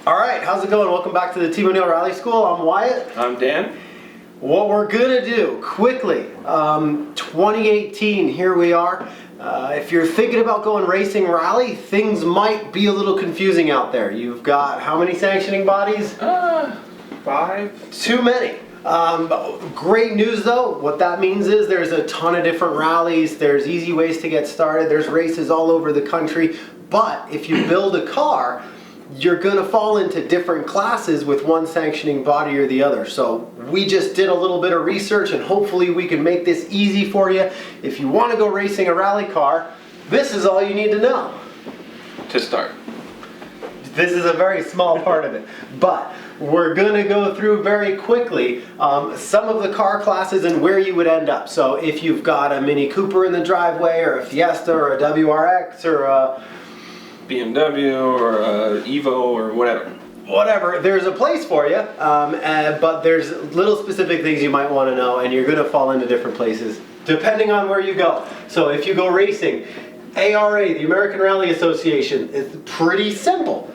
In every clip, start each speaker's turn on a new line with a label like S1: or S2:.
S1: All right, how's it going? Welcome back to the Team O'Neill Rally School. I'm Wyatt.
S2: I'm Dan.
S1: What we're gonna do quickly, 2018, here we are. If you're thinking about going racing rally, things might be a little confusing out there. You've got how many sanctioning bodies?
S2: 5.
S1: Too many. Great news though, what that means is there's a ton of different rallies, there's easy ways to get started, there's races all over the country, but if you build a car, you're gonna fall into different classes with one sanctioning body or the other. So we just did a little bit of research and hopefully we can make this easy for you. If you wanna go racing a rally car, this is all you need to know.
S2: To start.
S1: This is a very small part of it, but we're gonna go through very quickly some of the car classes and where you would end up. So if you've got a Mini Cooper in the driveway, or a Fiesta, or a WRX, or a
S2: BMW, or a Evo, or whatever.
S1: There's a place for you, but there's little specific things you might want to know, and you're gonna fall into different places depending on where you go. So if you go racing, ARA, the American Rally Association, is pretty simple.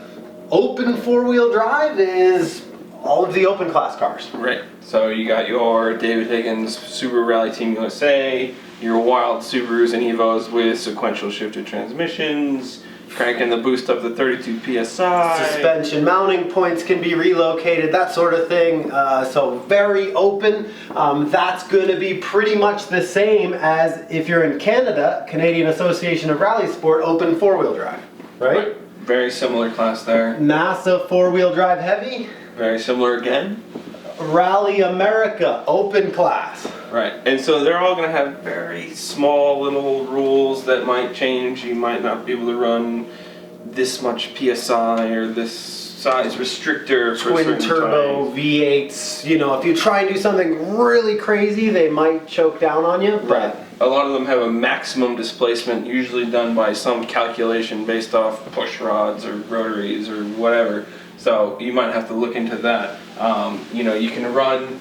S1: Open four-wheel drive is all of the open class cars.
S2: Right. So you got your David Higgins Subaru Rally Team USA, your wild Subarus and Evos with sequential shifted transmissions, cranking the boost up to 32 PSI.
S1: Suspension mounting points can be relocated, that sort of thing. So very open. That's going to be pretty much the same as if you're in Canada, Canadian Association of RallySport, open four-wheel drive, right?
S2: Very similar class there.
S1: NASA four-wheel drive heavy.
S2: Very similar again.
S1: Rally America open class.
S2: Right, and so they're all going to have very small little rules that might change. You might not be able to run this much PSI or this size restrictor for
S1: twin turbo V8s. You know, if you try and do something really crazy, they might choke down on you.
S2: Right. A lot of them have a maximum displacement, usually done by some calculation based off push rods or rotaries or whatever. So you might have to look into that. You know, you can run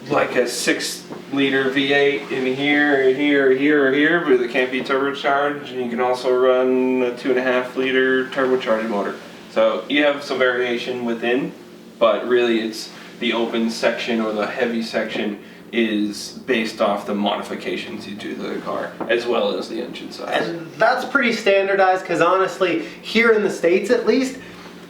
S2: like a 6-liter V8 in here, or here, or here, or here, but it can't be turbocharged. And you can also run a 2.5-liter turbocharged motor. So you have some variation within, but really it's the open section or the heavy section is based off the modifications you do to the car, as well as the engine size.
S1: And that's pretty standardized because honestly, here in the States at least,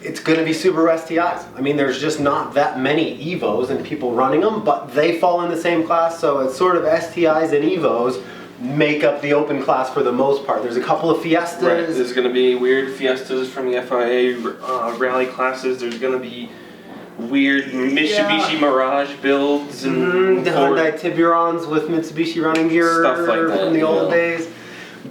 S1: it's going to be Subaru STIs. I mean, there's just not that many Evos and people running them, but they fall in the same class, so it's sort of STIs and Evos make up the open class for the most part. There's a couple of Fiestas.
S2: Right, there's going to be weird Fiestas from the FIA rally classes. There's going to be weird Mitsubishi Mirage builds and
S1: the Hyundai Tiburons with Mitsubishi running gear
S2: stuff like that,
S1: from the old days.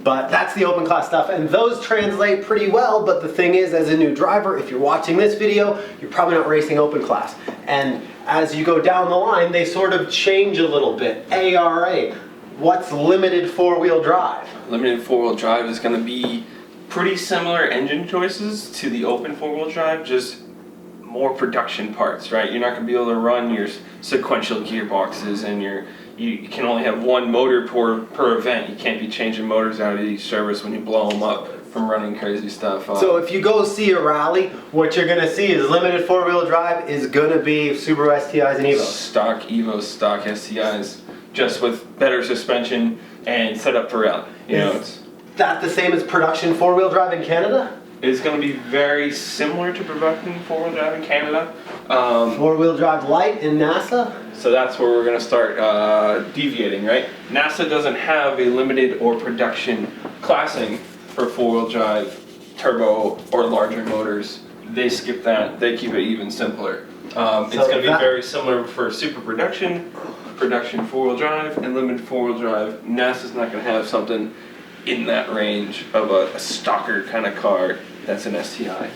S1: But that's the open class stuff, and those translate pretty well. But the thing is, as a new driver, if you're watching this video, you're probably not racing open class. And as you go down the line, they sort of change a little bit. ARA, what's limited four-wheel drive?
S2: Limited four-wheel drive is going to be pretty similar engine choices to the open four-wheel drive, just more production parts, right? You're not going to be able to run your sequential gearboxes and you can only have one motor per event. You can't be changing motors out of each service when you blow them up from running crazy stuff.
S1: So if you go see a rally, what you're going to see is limited four-wheel drive is going to be Subaru STIs and Evos.
S2: Stock Evos, stock STIs, just with better suspension and set up for rally. You know, it's
S1: that the same as production four-wheel drive in Canada?
S2: It's going to be very similar to production four-wheel drive in Canada.
S1: Four-wheel drive light in NASA?
S2: So that's where we're going to start deviating, right? NASA doesn't have a limited or production classing for four-wheel drive, turbo, or larger motors. They skip that. They keep it even simpler. It's going to be very similar for super production four-wheel drive, and limited four-wheel drive. NASA's not going to have something in that range of a stalker kind of car that's an STI.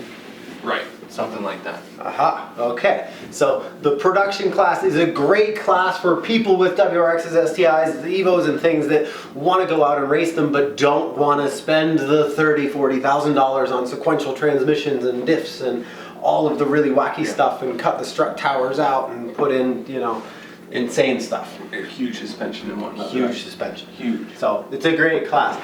S2: Right, something like that.
S1: Aha, okay. So the production class is a great class for people with WRXs, STIs, Evos, and things that want to go out and race them but don't want to spend the $30,000, $40,000 on sequential transmissions and diffs and all of the really wacky stuff and cut the strut towers out and put in, you know, insane stuff.
S2: Huge suspension and whatnot.
S1: Huge suspension.
S2: Huge.
S1: So it's a great class.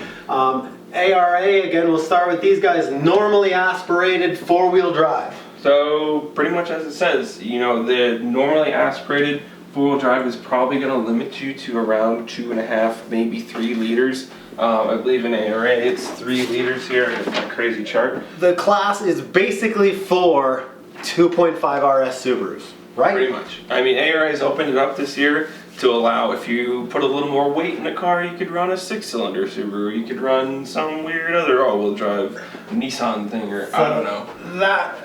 S1: ARA, again, we'll start with these guys. Normally aspirated four-wheel drive.
S2: So pretty much as it says, you know, the normally aspirated four-wheel drive is probably going to limit you to around 2.5, maybe 3 liters. I believe in ARA it's 3 liters here. It's a crazy chart.
S1: The class is basically for 2.5 RS Subarus, right?
S2: Pretty much. I mean, ARA has opened it up this year to allow, if you put a little more weight in the car, you could run a 6-cylinder Subaru. You could run some weird other all-wheel drive Nissan thing, or I don't know.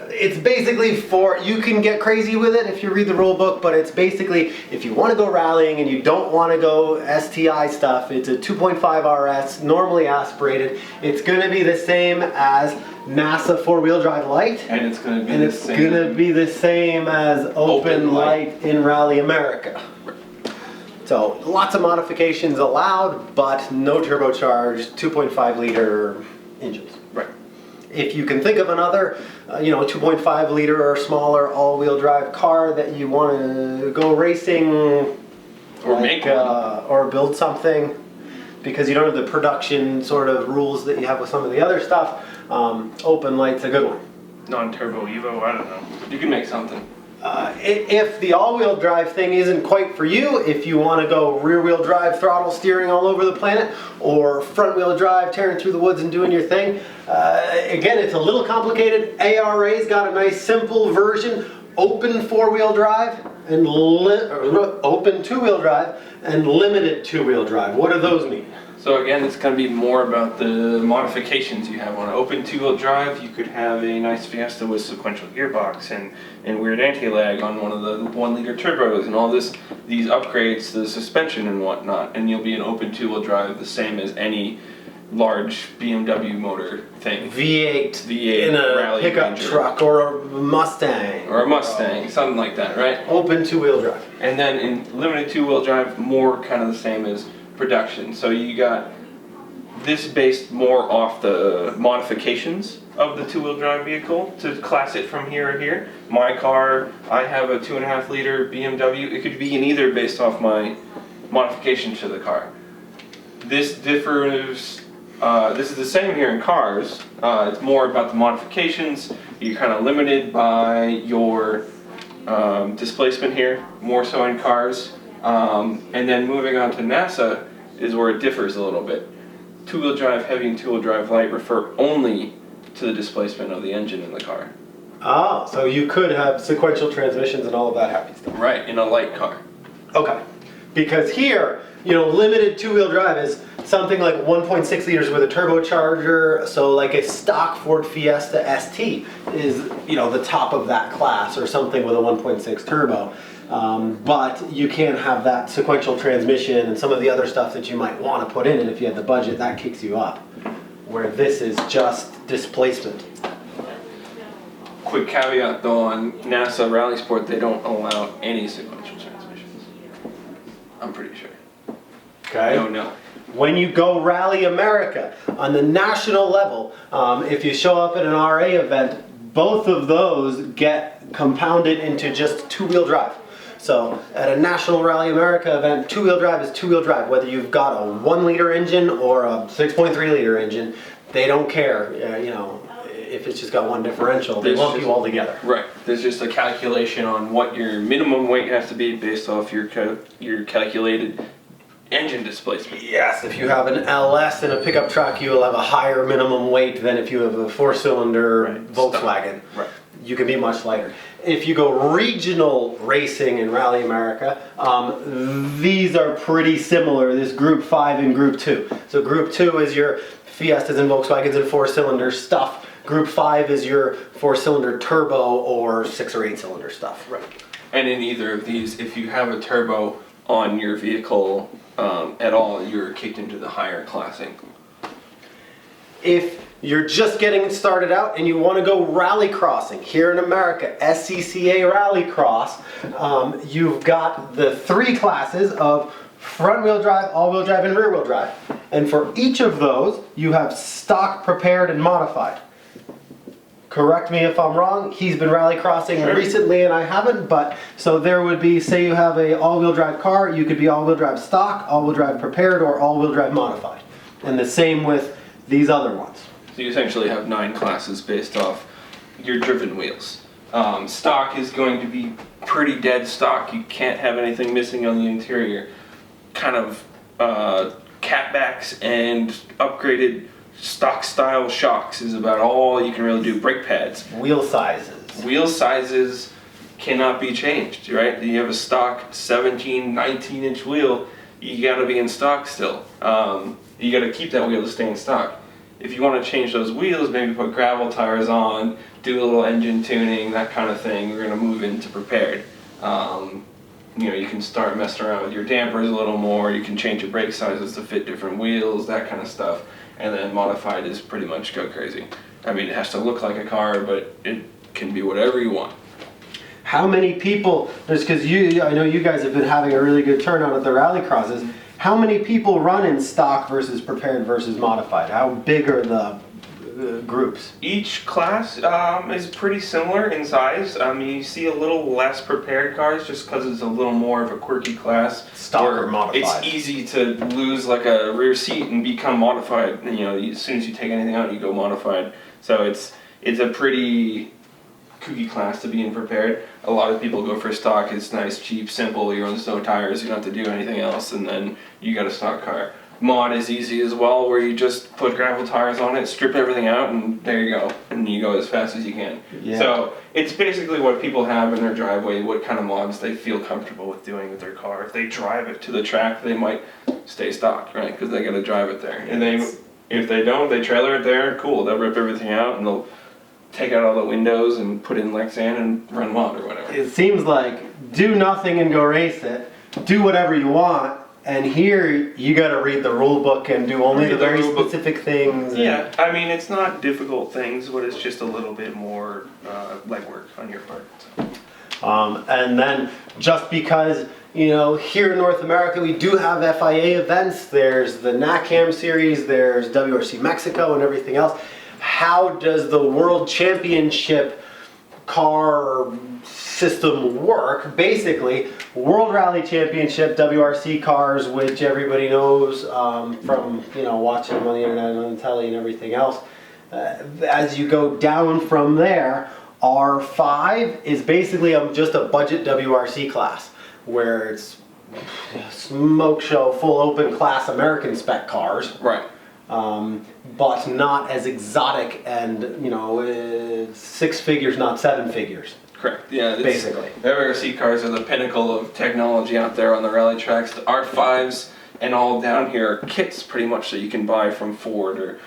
S1: It's basically for, you can get crazy with it if you read the rule book, but it's basically, if you want to go rallying and you don't want to go STI stuff, it's a 2.5 RS, normally aspirated. It's going to be the same as NASA 4-wheel drive light.
S2: And it's going to be
S1: and it's going to be the same as open light in Rally America. So lots of modifications allowed, but no turbocharged 2.5 liter engines.
S2: Right.
S1: If you can think of another, 2.5 liter or smaller all-wheel drive car that you want to go racing,
S2: or make one,
S1: or build something, because you don't have the production sort of rules that you have with some of the other stuff, open light's a good one.
S2: Non-turbo Evo, I don't know. You can make something.
S1: If the all-wheel drive thing isn't quite for you, if you want to go rear-wheel drive throttle steering all over the planet, or front-wheel drive tearing through the woods and doing your thing, again, it's a little complicated. ARA's got a nice simple version, open 4-wheel drive and open 2-wheel drive and limited 2-wheel drive. What do those mean?
S2: So again, it's going to be more about the modifications you have on an open 2-wheel drive. You could have a nice Fiesta with sequential gearbox and weird anti-lag on one of the 1-liter turbos and all these upgrades to the suspension and whatnot, and you'll be an open 2-wheel drive the same as any large BMW motor thing.
S1: V8 in a
S2: Rally
S1: pickup
S2: Ranger.
S1: truck or a Mustang.
S2: Or a Mustang, something like that, right?
S1: Open 2-wheel drive.
S2: And then in limited 2-wheel drive, more kind of the same as production. So you got this based more off the modifications of the 2-wheel drive vehicle to class it from here or here. My car, I have a 2.5 liter BMW. It could be in either based off my modification to the car. This differs. This is the same here in cars. It's more about the modifications. You're kind of limited by your displacement here, more so in cars. And then moving on to NASA is where it differs a little bit. 2-wheel drive heavy and 2-wheel drive light refer only to the displacement of the engine in the car.
S1: Ah, so you could have sequential transmissions and all of that happy stuff.
S2: Right, in a light car.
S1: Okay. Because here, limited 2-wheel drive is something like 1.6 liters with a turbocharger, so like a stock Ford Fiesta ST is, the top of that class, or something with a 1.6 turbo. But you can't have that sequential transmission and some of the other stuff that you might want to put in, and if you had the budget, that kicks you up. Where this is just displacement.
S2: Quick caveat though, on NASA RallySport, they don't allow any sequential transmissions. I'm pretty sure.
S1: Okay.
S2: No.
S1: When you go Rally America, on the national level, if you show up at an RA event, both of those get compounded into just 2-wheel drive. So at a National Rally America event, 2-wheel drive is 2-wheel drive. Whether you've got a 1-liter engine or a 6.3 liter engine, they don't care. If it's just got one differential, they lump you all together.
S2: Right. There's just a calculation on what your minimum weight has to be based off your calculated engine displacement.
S1: Yes, if you have an LS in a pickup truck, you will have a higher minimum weight than if you have a 4-cylinder Volkswagen.
S2: Right.
S1: You can be much lighter. If you go regional racing in Rally America, these are pretty similar. There's Group 5 and Group 2. So Group 2 is your Fiestas and Volkswagens and 4-cylinder stuff. Group 5 is your 4-cylinder turbo or 6 or 8-cylinder stuff.
S2: Right. And in either of these, if you have a turbo on your vehicle at all, you're kicked into the higher classing.
S1: If you're just getting started out and you want to go rallycrossing here in America, SCCA RallyCross, you've got the 3 classes of front-wheel drive, all-wheel drive, and rear-wheel drive. And for each of those, you have stock, prepared, and modified. Correct me if I'm wrong, he's been rallycrossing recently and I haven't, but so there would be, say you have a all-wheel drive car, you could be all-wheel drive stock, all-wheel drive prepared, or all-wheel drive modified. And the same with these other ones.
S2: So you essentially have 9 classes based off your driven wheels. Stock is going to be pretty dead stock. You can't have anything missing on the interior. Kind of catbacks and upgraded stock style shocks is about all you can really do. Brake pads.
S1: Wheel sizes.
S2: Wheel sizes cannot be changed, right? You have a stock 17, 19-inch wheel, you gotta be in stock still. You gotta keep that wheel to stay in stock. If you want to change those wheels, maybe put gravel tires on, do a little engine tuning, that kind of thing, we're gonna move into prepared. You know, you can start messing around with your dampers a little more, you can change your brake sizes to fit different wheels, that kind of stuff. And then modified is pretty much go crazy. I mean, it has to look like a car, but it can be whatever you want.
S1: How many people, just because I know you guys have been having a really good turnout at the rallycrosses, how many people run in stock versus prepared versus modified? How big are the groups?
S2: Each class is pretty similar in size. You see a little less prepared cars just because it's a little more of a quirky class.
S1: Stock or modified.
S2: It's easy to lose like a rear seat and become modified. You know, as soon as you take anything out, you go modified. So it's a pretty kooky class to be in prepared. A lot of people go for stock. It's nice, cheap, simple. You run snow tires. You don't have to do anything else, and then you got a stock car. Mod is easy as well, where you just put gravel tires on it, strip everything out, and there you go. And you go as fast as you can.
S1: Yeah.
S2: So it's basically what people have in their driveway, what kind of mods they feel comfortable with doing with their car. If they drive it to the track, they might stay stock, right? Because they got to drive it there. And if they don't, they trailer it there. Cool. They'll rip everything out and they'll take out all the windows and put in Lexan and run mod or whatever.
S1: It seems like do nothing and go race it. Do whatever you want. And here you got to read the rule book and do only the very specific things.
S2: Yeah, I mean it's not difficult things, but it's just a little bit more legwork on your part. So.
S1: And then just because, you know, here in North America we do have FIA events. There's the NACAM series, there's WRC Mexico and everything else. How does the World Championship car system work? Basically, World Rally Championship WRC cars, which everybody knows from, you know, watching them on the internet and on the telly and everything else. As you go down from there, R5 is basically just a budget WRC class, where it's smoke show, full open class American spec cars.
S2: Right.
S1: But not as exotic and, you know, 6 figures, not 7 figures.
S2: Correct. Yeah.
S1: Basically.
S2: WRC cars are the pinnacle of technology out there on the rally tracks. The R5s and all down here are kits pretty much that you can buy from Ford or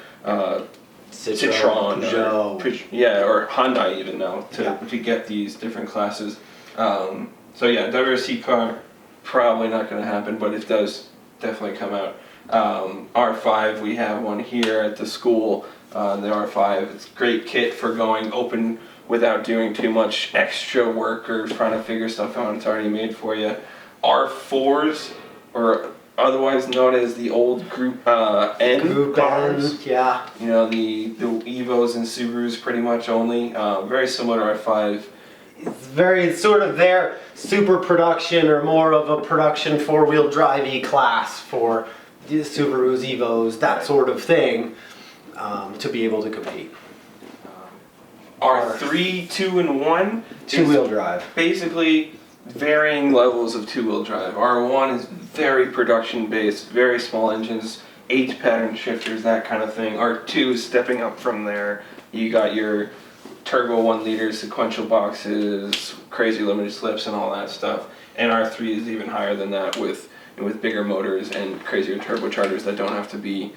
S2: Citroen or Hyundai even now to get these different classes. So yeah, WRC car probably not going to happen, but it does definitely come out. R5, we have one here at the school. The R5, it's a great kit for going open without doing too much extra work or trying to figure stuff out. It's already made for you. R4s, or otherwise known as the old Group N cars.
S1: Yeah.
S2: You know, the Evos and Subarus pretty much only. Very similar to R5.
S1: It's sort of their super production or more of a production four-wheel drive-y class for the Subarus, Evos, that sort of thing, to be able to compete.
S2: R3, 2 and 1.
S1: Two-wheel drive.
S2: Basically varying levels of two-wheel drive. R1 is very production-based, very small engines, 8 pattern shifters, that kind of thing. R2 is stepping up from there. You got your turbo 1 liter sequential boxes, crazy limited slips and all that stuff. And R3 is even higher than that with bigger motors and crazier turbochargers that don't have to be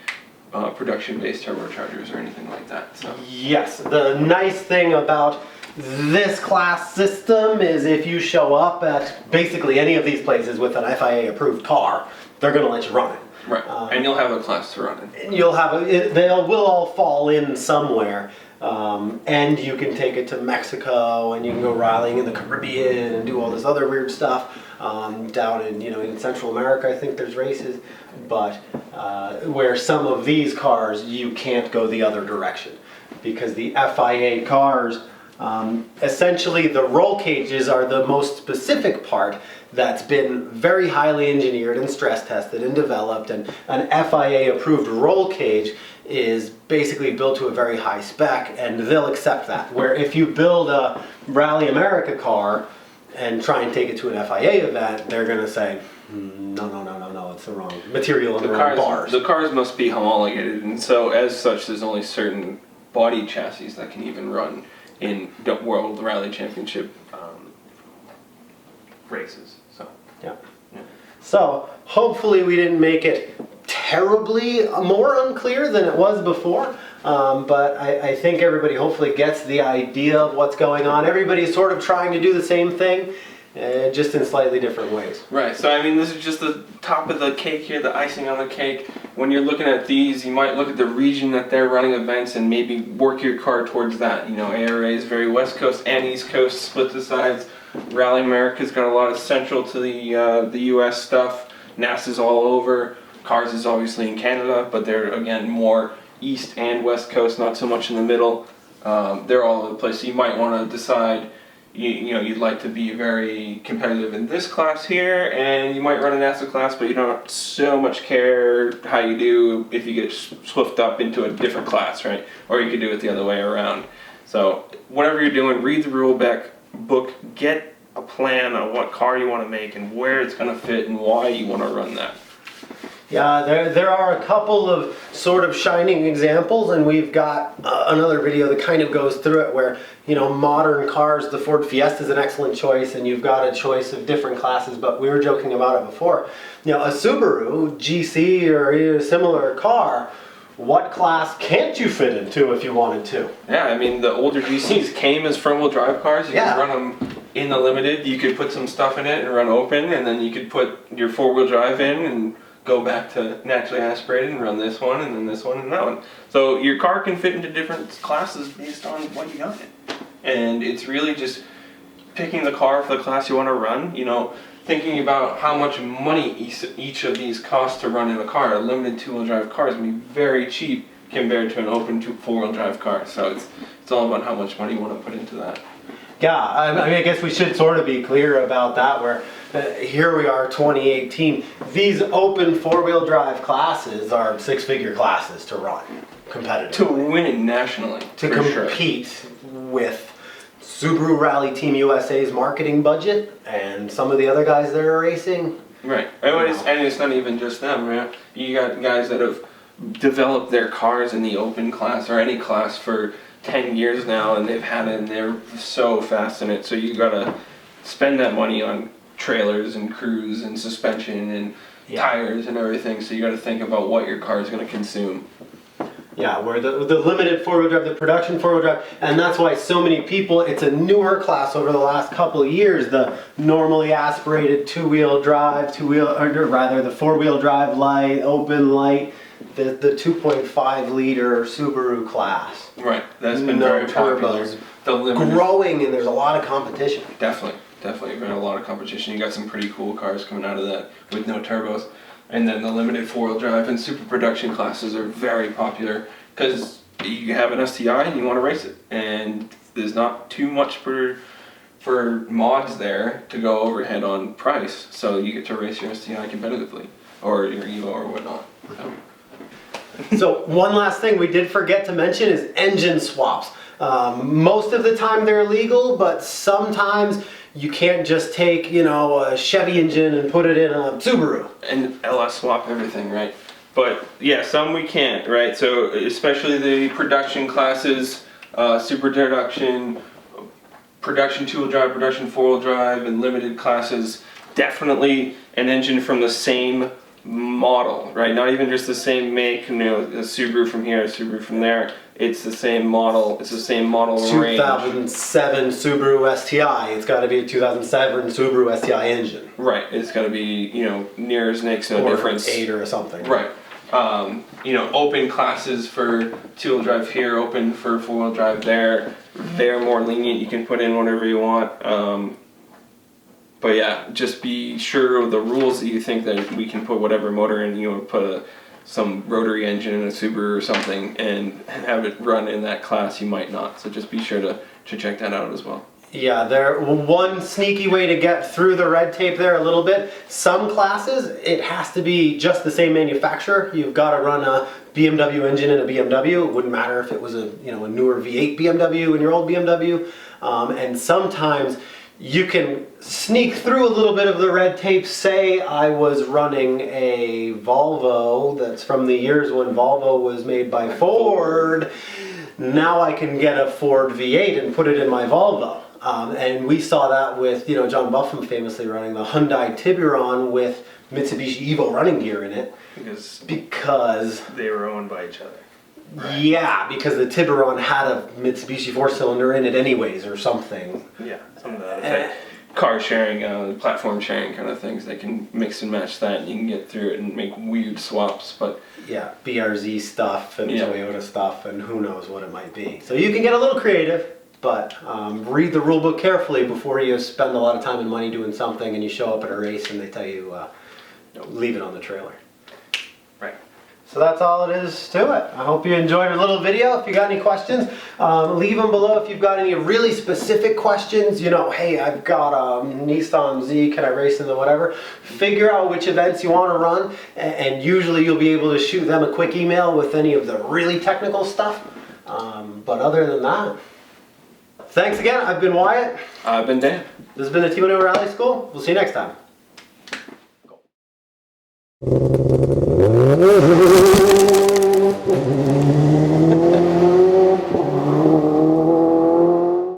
S2: production-based turbochargers or anything like that. So.
S1: Yes, the nice thing about this class system is if you show up at basically any of these places with an FIA-approved car, they're going to let you run it.
S2: Right, and you'll have a class to run it.
S1: You'll have will all fall in somewhere. And you can take it to Mexico, and you can go rallying in the Caribbean and do all this other weird stuff. Down in Central America, I think there's races, but where some of these cars you can't go the other direction because the FIA cars, essentially the roll cages are the most specific part that's been very highly engineered and stress tested and developed, and an FIA approved roll cage is basically built to a very high spec, and they'll accept that. Where if you build a Rally America car and try and take it to an FIA event, they're going to say, no, it's the wrong material and the wrong bars.
S2: The cars must be homologated, and so as such, there's only certain body chassis that can even run in the World Rally Championship races. So
S1: yeah. So hopefully we didn't make it terribly more unclear than it was before, but I think everybody hopefully gets the idea of what's going on. Everybody's sort of trying to do the same thing, just in slightly different ways.
S2: Right, so I mean, this is just the top of the cake here, the icing on the cake. When you're looking at these, you might look at the region that they're running events and maybe work your car towards that. You know, ARA is very West Coast and East Coast, split the sides. Rally America's got a lot of central to the US stuff. NASA's all over. Cars is obviously in Canada, but they're, again, more East and West Coast, not so much in the middle. They're all over the place, so you might want to decide you know, you'd like to be very competitive in this class here, and you might run a NASA class, but you don't so much care how you do if you get swift up into a different class, right? Or you could do it the other way around. So whatever you're doing, read the rule book, get a plan on what car you want to make and where it's going to fit and why you want to run that.
S1: Yeah, there are a couple of sort of shining examples, and we've got another video that kind of goes through it where, you know, modern cars, the Ford Fiesta is an excellent choice, and you've got a choice of different classes, but we were joking about it before. You know, a Subaru GC or a similar car, what class can't you fit into if you wanted to?
S2: Yeah, I mean, the older GCs came as front-wheel drive cars. You could run them in the limited, you could put some stuff in it and run open, and then you could put your four-wheel drive in and go back to naturally aspirated and run this one and then this one and that one. So your car can fit into different classes based on what you got in. And it's really just picking the car for the class you want to run, you know, thinking about how much money each of these costs to run in a car. A limited two-wheel drive car is going to be very cheap compared to an open four-wheel drive car. So it's all about how much money you want to put into that.
S1: Yeah, I mean, I guess we should sort of be clear about that, where here we are, 2018. These open four-wheel drive classes are six-figure classes to run competitively.
S2: To win nationally,
S1: to compete with Subaru Rally Team USA's marketing budget and some of the other guys that are racing.
S2: Right, and it's not even just them, right? You got guys that have developed their cars in the open class or any class for 10 years now, and they've had it and they're so fast in it, so you gotta spend that money on trailers and crews and suspension and tires and everything, so you gotta think about what your car is gonna consume.
S1: Yeah, where the limited four-wheel drive, the production four-wheel drive, and that's why so many people, it's a newer class over the last couple of years, the normally aspirated two-wheel drive, or rather the four-wheel drive light, open light, the 2.5 liter Subaru class.
S2: Right, that's been very popular.
S1: Growing, and there's a lot of competition.
S2: Definitely been a lot of competition. You got some pretty cool cars coming out of that with no turbos. And then the limited four-wheel drive and super production classes are very popular because you have an STI and you want to race it. And there's not too much for mods there to go overhead on price. So you get to race your STI competitively or your Evo or whatnot.
S1: So one last thing we did forget to mention is engine swaps. Most of the time they're legal, but sometimes you can't just take, you know, a Chevy engine and put it in a Subaru.
S2: And LS swap everything, right? But yeah, some we can't, right? So especially the production classes, super production, production two-wheel drive, production four-wheel drive, and limited classes, definitely an engine from the same model, right? Not even just the same make, you know, a Subaru from here, a Subaru from there. It's the same model. It's the same model range.
S1: 2007 Subaru STI. It's got to be a 2007 Subaru STI engine.
S2: Right. It's got to be, you know, near as makes no difference.
S1: Or 8 or something.
S2: Right. You know, open classes for two-wheel drive here, open for four-wheel drive there. They're more lenient. You can put in whatever you want. But yeah, just be sure of the rules that you think that we can put whatever motor in. You know, put some rotary engine in a Subaru or something and have it run in that class. You might not. So just be sure to check that out as well.
S1: Yeah, there one sneaky way to get through the red tape there a little bit. Some classes, it has to be just the same manufacturer. You've got to run a BMW engine in a BMW. It wouldn't matter if it was a a newer V8 BMW in your old BMW. And sometimes you can sneak through a little bit of the red tape. Say I was running a Volvo that's from the years when Volvo was made by Ford. Now I can get a Ford V8 and put it in my Volvo. And we saw that with, John Buffum famously running the Hyundai Tiburon with Mitsubishi Evo running gear in it. Because
S3: they were owned by each other.
S1: Right. Yeah, because the Tiburon had a Mitsubishi 4-cylinder in it anyways or something.
S3: Yeah, some of that.
S2: Car sharing, platform sharing kind of things. They can mix and match that, and you can get through it and make weird swaps. But
S1: yeah, BRZ stuff and Toyota stuff and who knows what it might be. So you can get a little creative, but read the rule book carefully before you spend a lot of time and money doing something and you show up at a race and they tell you, leave it on the trailer.
S3: Right.
S1: So that's all it is to it. I hope you enjoyed a little video. If you got any questions, leave them below. If you've got any really specific questions, hey, I've got a Nissan Z, can I race in the whatever? Figure out which events you want to run, and usually you'll be able to shoot them a quick email with any of the really technical stuff. But other than that, thanks again. I've been Wyatt.
S2: I've been Dan.
S1: This has been the T1O Rally School. We'll see you next time.